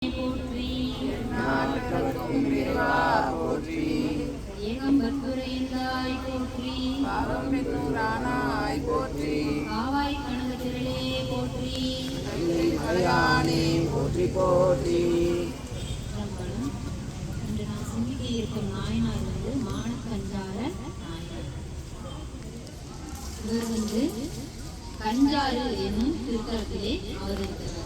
போற்றி போற்றி ஏகம்பற்புரையந்தாய் போற்றி பாவமென்னூரானாய் போற்றி காவாய் கனக திரளே போற்றி மலையானே போற்றி போற்றி. இன்று நான் சிந்திக்க இருக்கும் நாயனார் மானக்கஞ்சார நாயனார். இவர் கஞ்சாறு என்னும் திருத்தலத்திலே அவதரித்தார்.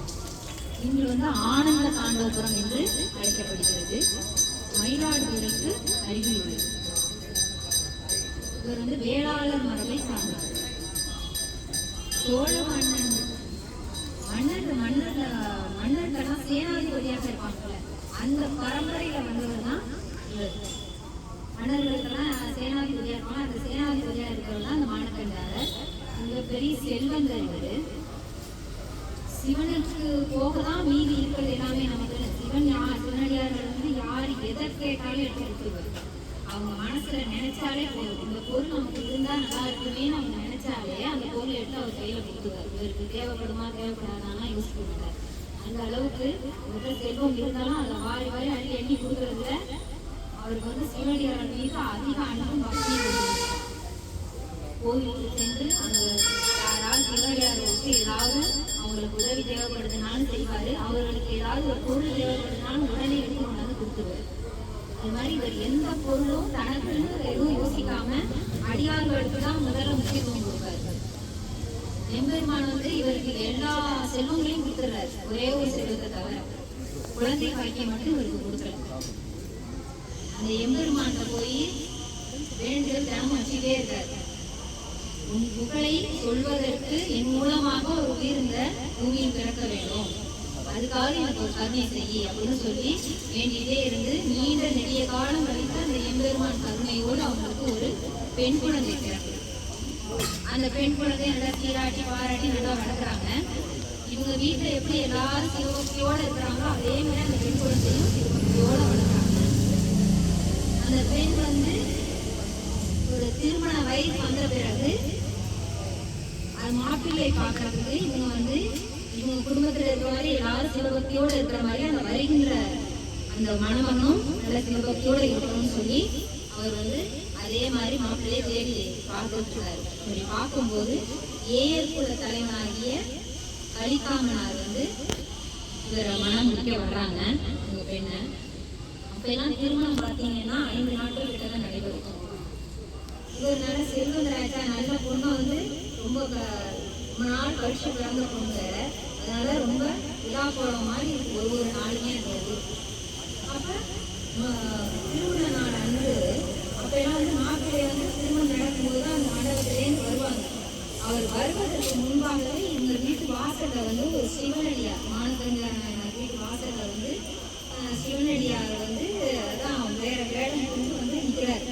இன்று ஆனந்த தாண்டவபுரம் என்று அழைக்கப்படுகிறது. மயிலாடுதுறைக்கு அருகில் உள்ளது. இவர் வேளாளர் மரபை சார்ந்தவர். சோழ மன்னர்கள்லாம் சேனாதிபதியாக இருப்பாங்கல்ல, அந்த பரம்பரையில வந்தவர் தான் இவர். மன்னர்களுக்கெல்லாம் சேனாதிபதியா இருப்பாங்க. அந்த சேனாதிபதியா இருக்கிறவர் தான் அந்த மானக்கஞ்சாரர். இவர் பெரிய செல்வந்தர். இவர் சிவனுக்கு போகதான் மீதி இருக்கிறது எல்லாமே நமக்கு. சிவன் சிவனடியார்கள் யாரு எதை கேட்டாலும் எடுத்து கொடுத்துருவாரு. அவங்க மனசுல நினைச்சாலே போதும், இந்த பொருள் நமக்கு இருந்தா நல்லா இருக்குமேன்னு அவங்க நினைச்சாலே அந்த பொருளை எடுத்து அவர் கையில கொடுத்துருவாரு. இவருக்கு தேவைப்படுமா தேவைப்படாதானா யோசிக்க மாட்டார். அந்த அளவுக்கு இவருக்கு செல்வம் இருந்தாலும் அதை வாரி வாரி அள்ளி எண்ணி கொடுக்கறதுல அவருக்கு சிவனடியார்கள் மீது அதிக அன்பும் பக்தியும். கோவிலுக்கு சென்று அந்த யாராவது சிவனடியார்களுக்கு ஏதாவது அவங்களுக்கு உதவி தேவைப்படுதுனாலும் செய்வாரு. அவர்களுக்கு ஏதாவது ஒரு பொருள் தேவைப்படுதுனாலும் உடனே எடுத்து கொண்டாந்து கொடுத்துருவாரு. அது மாதிரி இவர் எந்த பொருளும் தனக்குன்னு எதுவும் யோசிக்காம அடியார்களுக்கு தான் முதல்ல முக்கியத்துவம் கொடுப்பாரு. எம்பெருமான் இவருக்கு எல்லா செல்வங்களையும் கொடுத்துறாரு. ஒரே ஒரு செல்வத்தை தவிர குழந்தை பாக்கியம் மட்டும் இவருக்கு கொடுக்கல. அந்த எம்பெருமான போய் வேண்டுதல் தினமும் வச்சுட்டே இருக்காரு. உன் புகழை சொல்வதற்கு என் மூலமாக ஒரு உயிர் இந்த பூமியில் பிறக்க வேண்டும், அதுக்காக எனக்கு ஒரு கருணை செய்ய அப்படின்னு சொல்லி வேண்டிகிட்டே இருந்து நீண்ட நெடிய காலம் வரைக்கும் அந்த எம்பெருமான் கருணையோடு அவங்களுக்கு ஒரு பெண் குழந்தை பிறகு. அந்த பெண் குழந்தை நல்லா சீராட்டி பாராட்டி நல்லா வளர்க்குறாங்க. இவங்க வீட்டில் எப்படி எல்லாரும் சிவபக்தியோடு இருக்கிறாங்களோ அதே மாதிரி அந்த பெண் குழந்தையும் சிவபக்தியோடு வளர்க்குறாங்க. அந்த பெண் ஒரு திருமண வயசு வந்த பிறகு அது மாப்பிள்ளை பார்க்கறதுக்கு இவங்க குடும்பத்தில் இருக்கிற மாதிரி எல்லாரும் சிவபக்தியோடு இருக்கிற மாதிரி அந்த வருகின்ற அந்த மணமனும் நல்ல சிவபக்தியோடு இருக்கணும்னு சொல்லி அவர் அதே மாதிரி மாப்பிள்ளையை தேடி பார்த்துருக்கிறாரு. அப்படி பார்க்கும்போது ஏயர்குல தலைவனாகிய கலிகாமனார் இவரை மனம் முடிக்க வர்றாங்க இந்த பெண்ணை. அப்பெல்லாம் திருமணம் பார்த்தீங்கன்னா 5 நாட்கள் கிட்ட தான் நடைபெறும். இவர் நல்ல செல்வந்தராஜா, நல்ல பொண்ணு ரொம்ப நாள் கழிச்சு பிறந்த பொண்ணு. அதனால ரொம்ப விழா போடம் மாதிரி ஒரு நாளுமே இருந்தது. அப்ப திருமண நாள் அன்று அப்பெல்லாம் மாப்பிள்ளை திருமணம் நடக்கும்போது தான் அந்த மண்டபத்திலேருந்து வருவாங்க. அவர் வருவதற்கு முன்பாகவே இவங்க வீட்டு வாசல்ல ஒரு சிவனடியார், மானக்கஞ்சார நாயனார் வீட்டு வாசல்ல சிவனடியார் அதான் வேற வேடம் கொண்டு நிற்கிறார்.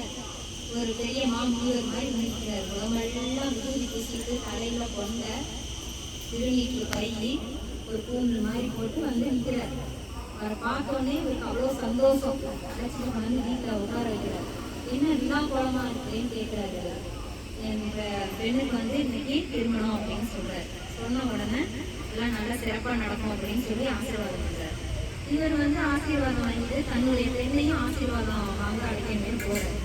ஒரு பெரிய மாமுனிவர் மாதிரி நிற்கிறார். உடம்பெல்லாம் விபூதி பூசிட்டு தலையில கொண்ட திருநீட்டு பை ஒரு கூந்தல் மாதிரி போட்டு நிற்கிறார். அவரை பார்த்தோன்னே இவருக்கு அவ்வளோ சந்தோஷம். அழைச்சிட்டு கொண்டு வீட்டில் உட்கார வைக்கிறார். என்ன விழா கோலமா இருக்குன்னு கேட்கிறாரு. என்ற பெண்ணுக்கு இன்னைக்கு திருமணம் அப்படின்னு சொல்றாரு. சொன்ன உடனே எல்லாம் நல்லா சிறப்பாக நடக்கும் அப்படின்னு சொல்லி ஆசீர்வாதம் பண்றாரு. இவர் ஆசீர்வாதம் வாங்கிட்டு தன்னுடைய பெண்ணையும் ஆசீர்வாதம் வாங்க அழைக்கணும்னு போறாரு.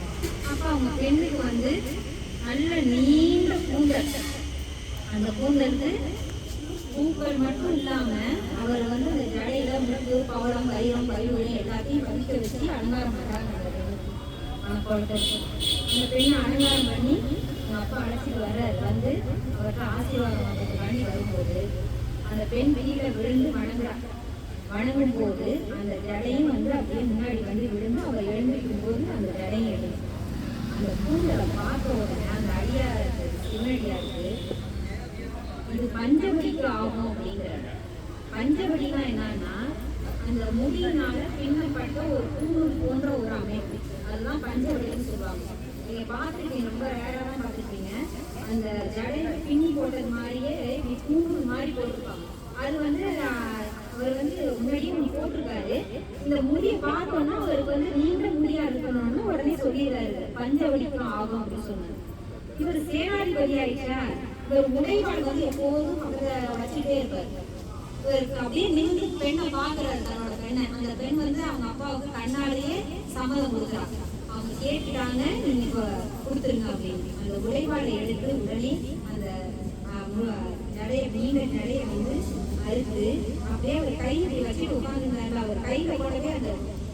அப்ப அவங்க பெண்ணுக்கு நல்ல நீண்ட கூந்தல். அந்த கூந்தலுக்கு பூக்கள் மட்டும் இல்லாம அவர் அந்த ஜடையில முழுக்கு பவளம் வைரம் வைரம் எல்லாத்தையும் பதிக்க வச்சு அலங்காரம் பண்றாங்க. அந்த பெண்ணை அலங்காரம் பண்ணி அவங்க அப்பா அழைச்சிட்டு வர்றாரு. அவர்கிட்ட ஆசீர்வாதம் வாங்கி வரும்போது அந்த பெண் வெளியில விழுந்து வணங்கும் போது அந்த ஜடையும் அப்படியே முன்னாடி விழுந்து அவர் எழுந்திருக்கும் போது அந்த ஜடையும் எழுந்து அந்த கூந்தலை பார்த்த உடனே அந்த அடியாருக்கு சிவனடியாருக்கு இது பஞ்சபடிக்கு ஆகும் அப்படிங்கிறாங்க. பஞ்சபடினா என்னன்னா அந்த முடியினால பின்னப்பட்ட ஒரு கூந்தல் போன்ற ஒரு அமைப்பு, அதுதான் பஞ்சபடின்னு சொல்லுவாங்க. நீங்க பார்த்துருக்கீங்க, ரொம்ப ரேரா தான் பார்த்துருக்கீங்க. அந்த ஜடையில பின்னி போட்டது மாதிரியே கூந்தல் மாதிரி போட்டிருப்பாங்க. அது அவர் முன்னாடியே போட்டிருக்காரு. இந்த முடியை பார்த்தோன்னா அவருக்கு நீண்ட முடியா இருக்கணும்னு உடனே சொல்லிடுறாரு, பஞ்சவடிக்கும் ஆகும் அப்படின்னு சொன்னாரு. இவர் சேனாதிபதி ஆயிடுச்சா, இவர் உடைவாள் எப்போதும் பக்கத்துல வச்சுட்டே இருப்பாரு. இவருக்கு அப்படியே நின்று பெண்ணை பாக்குறாரு, தன்னோட பெண்ணை அப்பாவுக்கு கண்ணாலேயே சம்மதம் கொடுக்குறாங்க. அவங்க கேட்டுட்டாங்க, நீங்க இப்ப கொடுத்துருங்க அப்படின்னு. அந்த உடைவாளை எடுத்து உடனே அந்த நடைய நீண்ட நடைய வந்து அறுத்து அப்படியே அவர் கை இப்படி வச்சுட்டு உட்காந்துருந்தாங்க. அவர் கையில கூடவே அந்த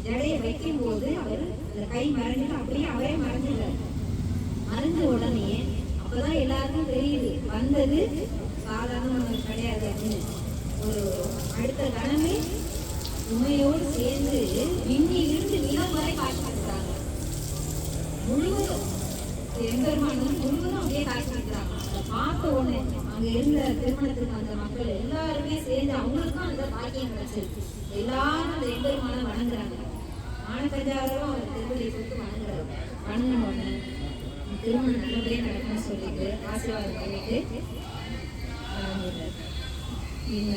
ஜடையை வைக்கும் போது அவர் அந்த கை மறைஞ்சிட்டு அப்படியே அவரே மறைஞ்சிட்டார். மறைஞ்ச உடனே அப்பதான் எல்லாருக்கும் தெரியுது வந்தது சாதாரண கிடையாது அப்படின்னு. ஒரு அடுத்த கணமே உண்மையோடு சேர்ந்து விண்ணிலிருந்து நிலம் வரை காட்சி கொடுக்குறாங்க. முழுவதும் எம்பெருமானும் முழுவதும் அப்படியே காட்சி கொடுக்குறாங்க. அதை பார்த்த உடனே அங்க இருந்த திருமணத்துக்கு அந்த மக்கள் எல்லாருமே சேர்ந்து அவங்களுக்கும் அந்த பாக்கியம் கிடைச்சிருக்கு. எல்லாரும் அந்த எம்பெருமான வணங்குறாங்க. மானக்கஞ்சாரும் அவர் திருப்பதியை கொடுத்து வணங்குறாரு. வணங்கின உடனே திருமணம் நல்லபடியாக நடக்கும்னு சொல்லிட்டு ஆசீர்வாதம் பண்ணிட்டு இந்த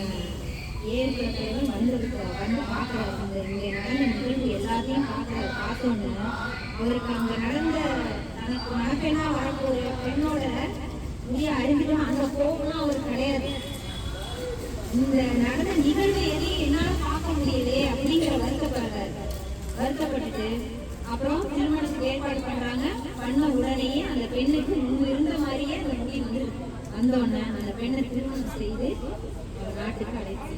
ஏற்பட்டவர்கள் வந்து பார்க்குறாரு. இந்த இங்கே நடந்த நிகழ்வு எல்லாத்தையும் பார்க்குறாரு. பார்த்தோன்னு அவருக்கு அங்கே நடந்த தனக்கு மணப்பெண்ணா வரப்போற பெண்ணோட முடிய அறிஞ்சிட்டோம் அந்த கோபம்லாம் அவருக்கு கிடையாது. இந்த நடந்த நிகழ்வு எதையும் என்னால் பார்க்க முடியலையே அப்படிங்கிற வருத்தப்பட்டுட்டு அப்புறம் திருமணத்துக்கு ஏற்பாடு பண்றாங்க. பண்ண உடனேயே அந்த பெண்ணுக்கு முன்பு இருந்த மாதிரியே அந்த முடி வந்துருக்கு. வந்தோடனே அந்த பெண்ணை திருமணம் செய்து நாட்டுக்கு அழைத்து